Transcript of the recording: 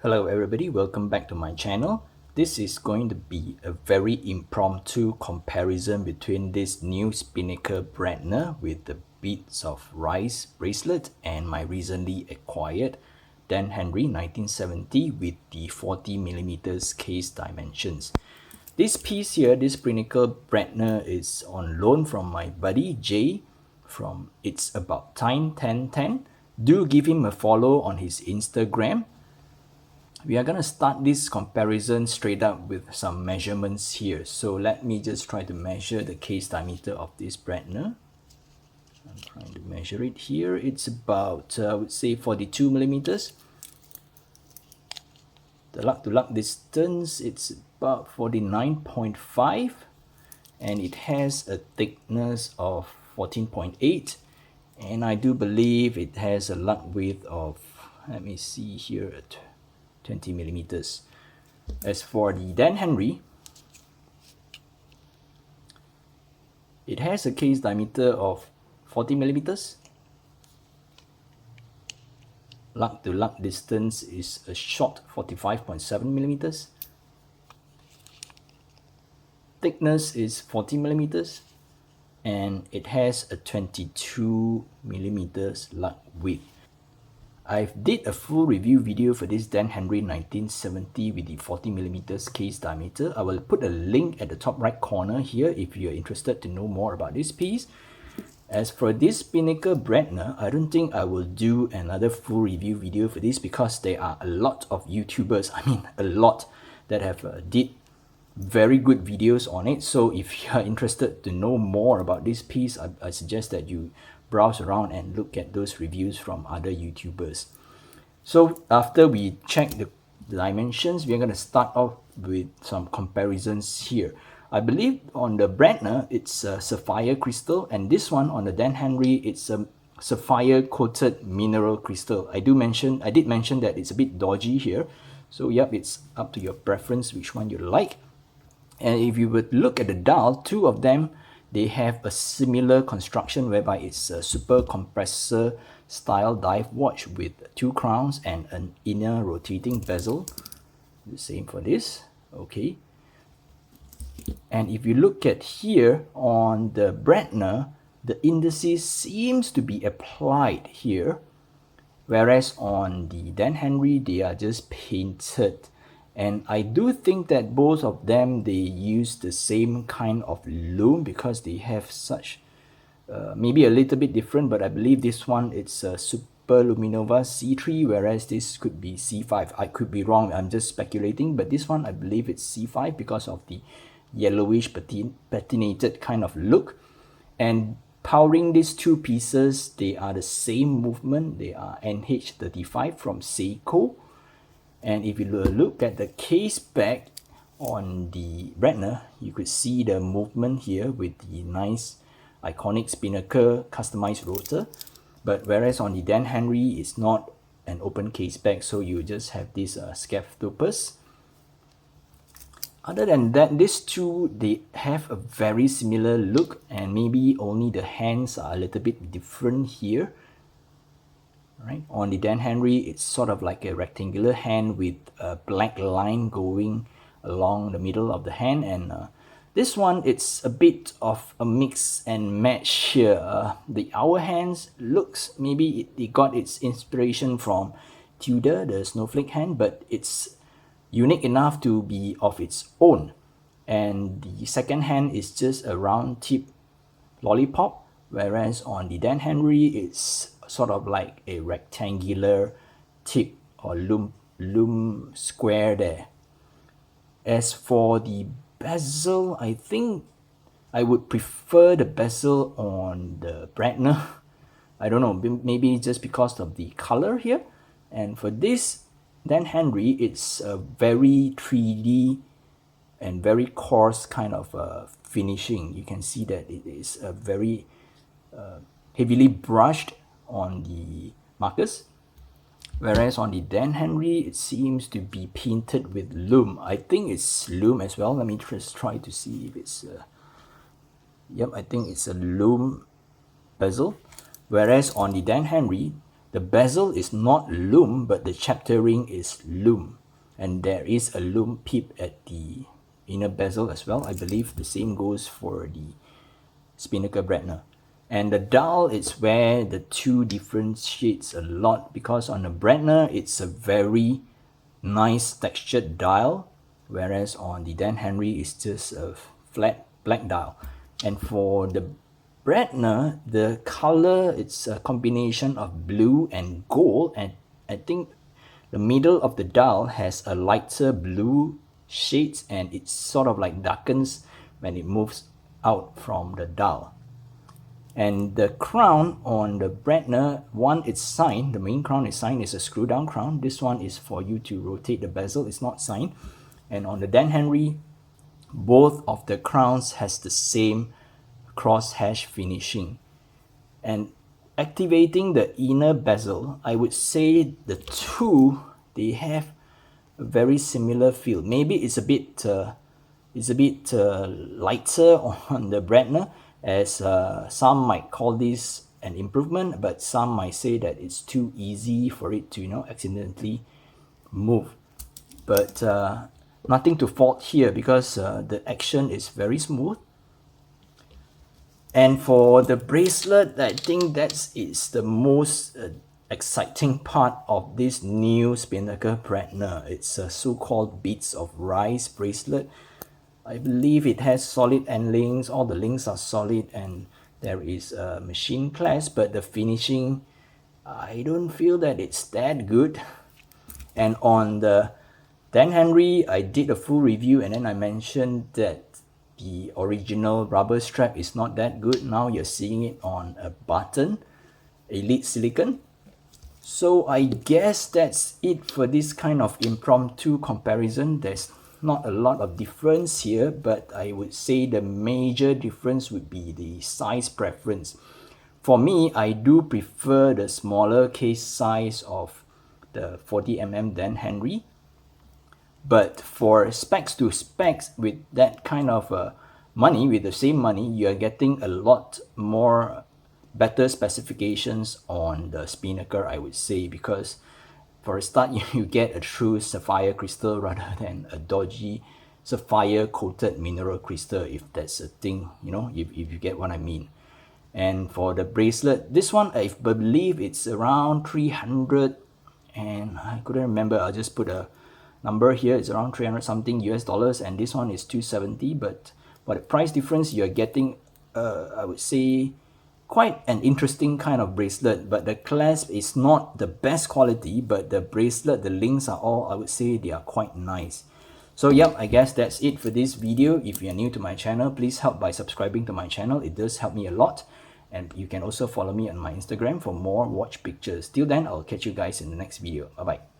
Hello everybody, welcome back to my channel. This is going to be a very impromptu comparison between this new Spinnaker Bradner with the Beads of Rice bracelet and my recently acquired Dan Henry 1970 with the 40mm case dimensions. This piece here, this Spinnaker Bradner, is on loan from my buddy Jay from It's About Time 1010. Do give him a follow on his Instagram. We are going to start this comparison straight up with some measurements here. So let me just try to measure the case diameter of this Bradner. I'm trying to measure it here. It's about, I would say 42 millimeters. The lug to lug distance, it's about 49.5, and it has a thickness of 14.8, and I do believe it has a lug width of, let me see here, at 20 millimeters. As for the Dan Henry, it has a case diameter of 40 millimeters. Lug to lug distance is a short 45.7 millimeters. Thickness is 40 millimeters, and it has a 22 millimeters lug width. I did a full review video for this Dan Henry 1970 with the 40mm case diameter. I will put a link at the top right corner here if you're interested to know more about this piece. As for this Spinnaker Bradner, I don't think I will do another full review video for this because there are a lot of YouTubers, a lot, that have did very good videos on it. So if you are interested to know more about this piece, I suggest that you browse around and look at those reviews from other YouTubers. So after we check the dimensions, we're going to start off with some comparisons here. I believe on the Bradner, it's a sapphire crystal, and this one on the Dan Henry, it's a sapphire coated mineral crystal. I did mention that it's a bit dodgy here. So yep, it's up to your preference which one you like. And if you would look at the dial, two of them, they have a similar construction whereby it's a super compressor style dive watch with two crowns and an inner rotating bezel. The same for this. Okay. And if you look at here on the Bradner, the indices seems to be applied here, whereas on the Dan Henry, they are just painted. And I do think that both of them, they use the same kind of loom because they have such, maybe a little bit different, but I believe this one, it's a Super Luminova C3, whereas this could be C5. I could be wrong, I'm just speculating, but this one, I believe it's C5 because of the yellowish patinated kind of look. And powering these two pieces, they are the same movement. They are NH35 from Seiko. And if you look at the case back on the Bradner, you could see the movement here with the nice iconic Spinnaker customized rotor. But whereas on the Dan Henry, it's not an open case back, so you just have this scaphopeus. Other than that, these two, they have a very similar look, and maybe only the hands are a little bit different here. Right. On the Dan Henry, it's sort of like a rectangular hand with a black line going along the middle of the hand, and this one, it's a bit of a mix and match here. The Our Hands looks, maybe it got its inspiration from Tudor, the snowflake hand, but it's unique enough to be of its own. And the second hand is just a round tip lollipop, whereas on the Dan Henry, it's sort of like a rectangular tip or loom square there. As for the bezel, I think I would prefer the bezel on the Bradner. I don't know, maybe just because of the color here. And for this Dan Henry, it's a very 3D and very coarse kind of finishing. You can see that it is a very heavily brushed on the markers, whereas on the Dan Henry, it seems to be painted with loom. I think it's loom as well. Let me just try to see if it's yep, I think it's a loom bezel, whereas on the Dan Henry, The bezel is not lume, but the chapter ring is lume. And there is a lume pip at the inner bezel as well. I believe the same goes for the Spinnaker Bradner. And the dial is where the two differentiates a lot, because on the Bradner it's a very nice textured dial, whereas on the Dan Henry it's just a flat black dial. And for the Bradner, the color, it's a combination of blue and gold, and I think the middle of the dial has a lighter blue shades, and it sort of like darkens when it moves out from the dial. And the crown on the Bradner, one it's signed, the main crown is signed, it's a screw down crown. This one is for you to rotate the bezel, it's not signed. And on the Dan Henry, both of the crowns has the same crosshatch finishing. And activating the inner bezel, I would say the two, they have a very similar feel. Maybe it's a bit lighter on the Bradner, as some might call this an improvement, but some might say that it's too easy for it to, accidentally move. But nothing to fault here, because the action is very smooth. And for the bracelet, I think that is the most exciting part of this new Spinnaker Bradner. It's a so-called Beads of Rice bracelet. I believe it has solid end links, all the links are solid, and there is a machine clasp, but the finishing, I don't feel that it's that good. And on the Dan Henry, I did a full review, and then I mentioned that the original rubber strap is not that good. Now you're seeing it on a button, Elite Silicon. So I guess that's it for this kind of impromptu comparison. There's not a lot of difference here, but I would say the major difference would be the size preference. For me, I do prefer the smaller case size of the 40mm Dan Henry. But for specs to specs, with that kind of money, with the same money, you're getting a lot more better specifications on the Spinnaker, I would say, because for a start, you get a true sapphire crystal rather than a dodgy sapphire coated mineral crystal, if that's a thing, if you get what I mean. And for the bracelet, this one I believe it's around 300, and I couldn't remember, I'll just put a number here. It's around 300 something US dollars, and this one is 270. But for the price difference, you're getting I would say quite an interesting kind of bracelet. But the clasp is not the best quality, but the bracelet, the links are all, I would say, they are quite nice. So yep, I guess that's it for this video. If you're new to my channel, please help by subscribing to my channel. It does help me a lot. And you can also follow me on my Instagram for more watch pictures. Till then, I'll catch you guys in the next video. Bye bye.